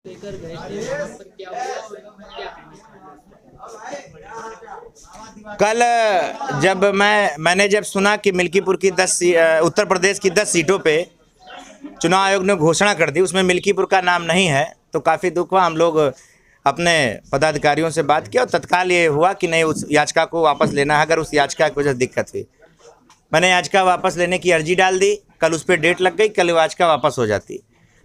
लेकर गए थे, वहाँ पर क्या हुआ और क्या कहना चाहेंगे? कल जब मैंने जब सुना कि मिल्कीपुर की उत्तर प्रदेश की 10 सीटों पे चुनाव आयोग ने घोषणा कर दी, उसमें मिल्कीपुर का नाम नहीं है, तो काफ़ी दुख हुआ। हम लोग अपने पदाधिकारियों से बात किया और तत्काल ये हुआ कि नहीं, उस याचिका को वापस लेना है। अगर उस याचिका की वजह से दिक्कत हुई, मैंने याचिका वापस लेने की अर्जी डाल दी। कल उस पर डेट लग गई, कल याचिका वापस हो जाती।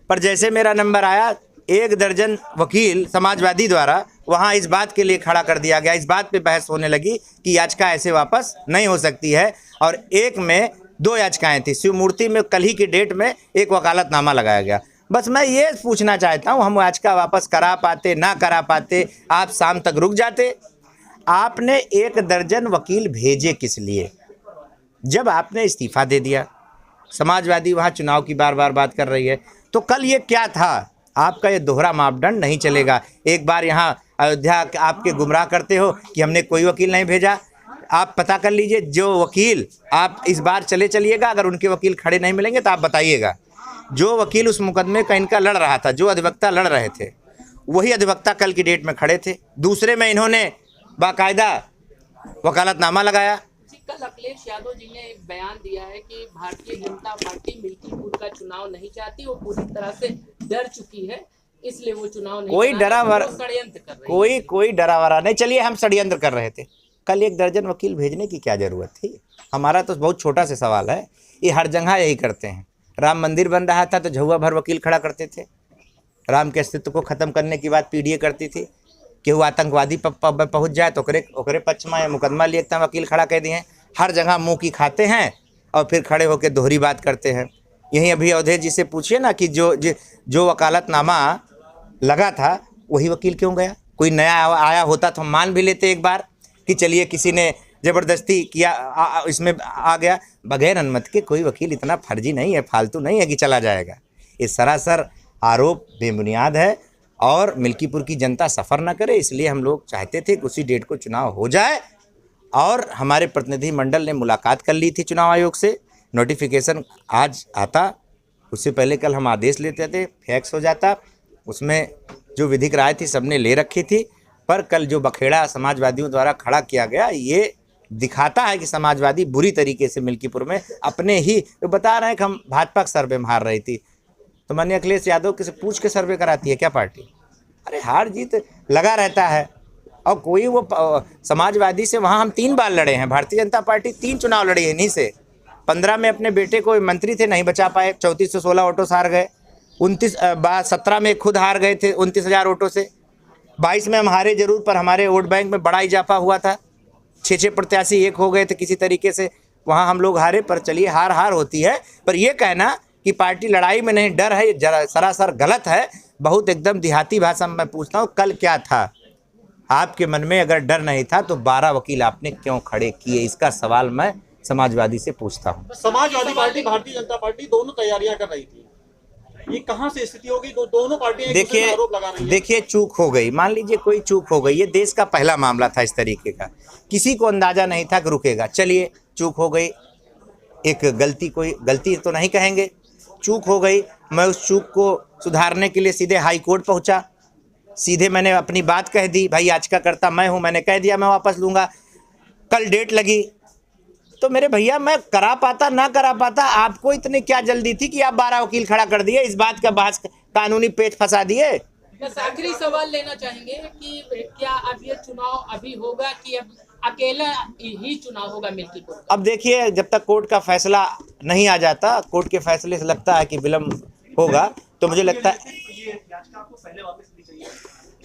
पर जैसे मेरा नंबर आया, 1 दर्जन वकील समाजवादी द्वारा वहाँ इस बात के लिए खड़ा कर दिया गया, इस बात पे बहस होने लगी कि याचिका ऐसे वापस नहीं हो सकती है। और एक में 2 याचिकाएं थी, शिवमूर्ति में कल ही की डेट में एक वकालतनामा लगाया गया। बस मैं ये पूछना चाहता हूँ, हम याचिका वापस करा पाते ना करा पाते, आप शाम तक रुक जाते। आपने 1 दर्जन वकील भेजे किस लिए? जब आपने इस्तीफा दे दिया, समाजवादी वहाँ चुनाव की बार बार बात कर रही है, तो कल ये क्या था? आपका ये दोहरा मापदंड नहीं चलेगा। एक बार यहाँ अयोध्या आपके गुमराह करते हो कि हमने कोई वकील नहीं भेजा। आप पता कर लीजिए, जो वकील आप इस बार चलिएगा, अगर उनके वकील खड़े नहीं मिलेंगे तो आप बताइएगा। जो वकील उस मुकदमे का इनका लड़ रहा था, जो अधिवक्ता लड़ रहे थे, वही अधिवक्ता कल की डेट में खड़े थे। दूसरे में इन्होंने बाकायदा वकालतनामा लगाया। कल अखिलेश यादव जी ने एक बयान दिया है कि भारतीय जनता पार्टी मिल्कीपुर का चुनाव नहीं चाहती, वो पूरी तरह से डर चुकी है, इसलिए वो चुनाव नहीं कोई डरावरा षड्यंत्र कर रही है। कोई डरावरा नहीं। चलिए, हम षड्यंत्र कर रहे थे, कल 1 दर्जन वकील भेजने की क्या ज़रूरत थी? हमारा तो बहुत छोटा सा सवाल है। ये हर जगह यही करते हैं। राम मंदिर बन रहा था तो झुआ भर वकील खड़ा करते थे। राम के अस्तित्व को ख़त्म करने की बात पीडीए करती थी कि वो आतंकवादी पहुँच जाए तो ओकरे पक्ष में मुकदमा लिए वकील खड़ा कह दिए हैं। हर जगह मुँह की खाते हैं और फिर खड़े होकर दोहरी बात करते हैं। यहीं अभी अवधेश जी से पूछिए ना कि जो वकालतनामा लगा था वही वकील क्यों गया? कोई नया आया होता तो हम मान भी लेते एक बार कि चलिए किसी ने ज़बरदस्ती किया, इसमें आ गया। बगैर अनुमति के कोई वकील इतना फर्जी नहीं है, फालतू नहीं है कि चला जाएगा। ये सरासर आरोप बेबुनियाद है और मिल्कीपुर की जनता सफ़र न करे, इसलिए हम लोग चाहते थे कि उसी डेट को चुनाव हो जाए। और हमारे प्रतिनिधि मंडल ने मुलाकात कर ली थी चुनाव आयोग से। नोटिफिकेशन आज आता, उससे पहले कल हम आदेश लेते थे, फैक्स हो जाता। उसमें जो विधिक राय थी सबने ले रखी थी। पर कल जो बखेड़ा समाजवादियों द्वारा खड़ा किया गया, ये दिखाता है कि समाजवादी बुरी तरीके से मिल्कीपुर में अपने ही तो बता रहे हैं कि हम भाजपा का सर्वे में हार रही थी, तो माननीय अखिलेश यादव किसी पूछ के सर्वे कराती है क्या पार्टी? अरे हार जीत लगा रहता है। और कोई वो समाजवादी से वहाँ हम 3 बार लड़े हैं। भारतीय जनता पार्टी 3 चुनाव लड़ी है इन्हीं से। 15 में अपने बेटे को मंत्री थे, नहीं बचा पाए, 3416 वोटों से हार गए। 17 में खुद हार गए थे 29,000 वोटों से। 22 में हम हारे जरूर, पर हमारे वोट बैंक में बड़ा इजाफा हुआ था। 6 प्रत्याशी एक हो गए थे किसी तरीके से, वहाँ हम लोग हारे। पर चलिए, हार होती है। पर यह कहना कि पार्टी लड़ाई में नहीं डर है, ये सरासर गलत है। बहुत एकदम देहाती भाषा में मैं पूछता हूँ, कल क्या था आपके मन में? अगर डर नहीं था तो 12 वकील आपने क्यों खड़े किए? इसका सवाल मैं समाजवादी से पूछता हूँ। समाजवादी पार्टी, भारतीय जनता पार्टी दोनों तैयारियां कर रही थी, ये कहां से स्थिति होगी? दोनों पार्टियां आरोप लगा रही हैं। देखिए, चूक हो गई, मान लीजिए कोई चूक हो गई। ये देश का पहला मामला था इस तरीके का, किसी को अंदाजा नहीं था कि रुकेगा। चलिए, चूक हो गई, एक गलती, कोई गलती तो नहीं कहेंगे, चूक हो गई। मैं उस चूक को सुधारने के लिए सीधे हाई कोर्ट पहुंचा। सीधे मैंने अपनी बात कह दी, भाई याचिकाकर्ता मैं हूं, मैंने कह दिया मैं वापस लूँगा। कल डेट लगी तो मेरे भैया, मैं करा पाता ना करा पाता, आपको इतनी क्या जल्दी थी कि आप 12 वकील खड़ा कर दिए, इस बात का बहस कानूनी पेच फंसा दिए। बस आखिरी सवाल लेना चाहेंगे कि क्या अब ये चुनाव अभी होगा कि अब अकेला ही चुनाव होगा मिल्कीपुर? अब देखिए, जब तक कोर्ट का फैसला नहीं आ जाता, कोर्ट के फैसले से लगता है कि विलम्ब होगा, तो मुझे लगता है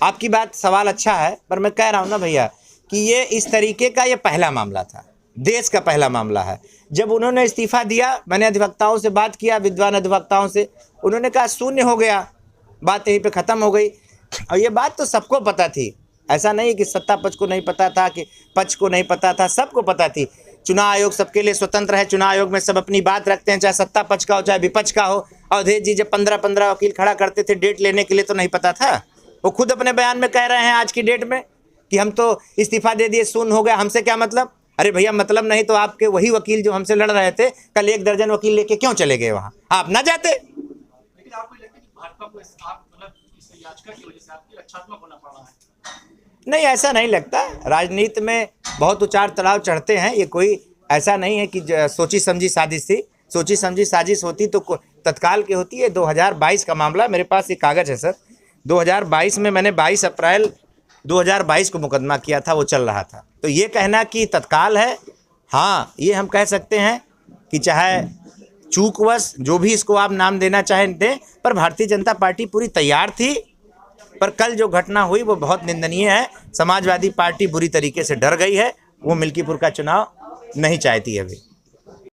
आपकी बात, सवाल अच्छा है। पर मैं कह रहा हूँ ना भैया कि ये इस तरीके का ये पहला मामला था, देश का पहला मामला है। जब उन्होंने इस्तीफा दिया, मैंने अधिवक्ताओं से बात किया, विद्वान अधिवक्ताओं से, उन्होंने कहा शून्य हो गया, बात यहीं पे ख़त्म हो गई। और ये बात तो सबको पता थी, ऐसा नहीं कि सत्ता पक्ष को नहीं पता था, कि पक्ष को नहीं पता था, सबको पता थी। चुनाव आयोग सबके लिए स्वतंत्र है, चुनाव आयोग में सब अपनी बात रखते हैं, चाहे सत्ता पक्ष का हो चाहे विपक्ष का हो। अवधेश जी जब 15-15 वकील खड़ा करते थे डेट लेने के लिए, तो नहीं पता था? वो खुद अपने बयान में कह रहे हैं आज की डेट में कि हम तो इस्तीफा दे दिए, शून्य हो गया, हमसे क्या मतलब? अरे भैया, मतलब नहीं तो आपके वही वकील जो हमसे लड़ रहे थे, कल 1 दर्जन वकील लेके क्यों चले गए वहाँ? आप ना जाते? लेकिन आपको लगता है कि भाजपा को आप मतलब याचिका की वजह से आपकी रक्षात्मक होना पड़ रहा है? नहीं, ऐसा नहीं लगता। राजनीति में बहुत उतार चढ़ाव चढ़ते हैं, ये कोई ऐसा नहीं है कि सोची समझी साजिश थी। सोची समझी साजिश होती तो तत्काल की होती है। 2022 का मामला, मेरे पास ये कागज़ है सर, 2022 में मैंने 22 अप्रैल 2022 को मुकदमा किया था, वो चल रहा था। तो ये कहना कि तत्काल है, हाँ ये हम कह सकते हैं कि चाहे चूकवश जो भी इसको आप नाम देना चाहें दें, पर भारतीय जनता पार्टी पूरी तैयार थी। पर कल जो घटना हुई वो बहुत निंदनीय है। समाजवादी पार्टी बुरी तरीके से डर गई है, वो मिल्कीपुर का चुनाव नहीं चाहती अभी।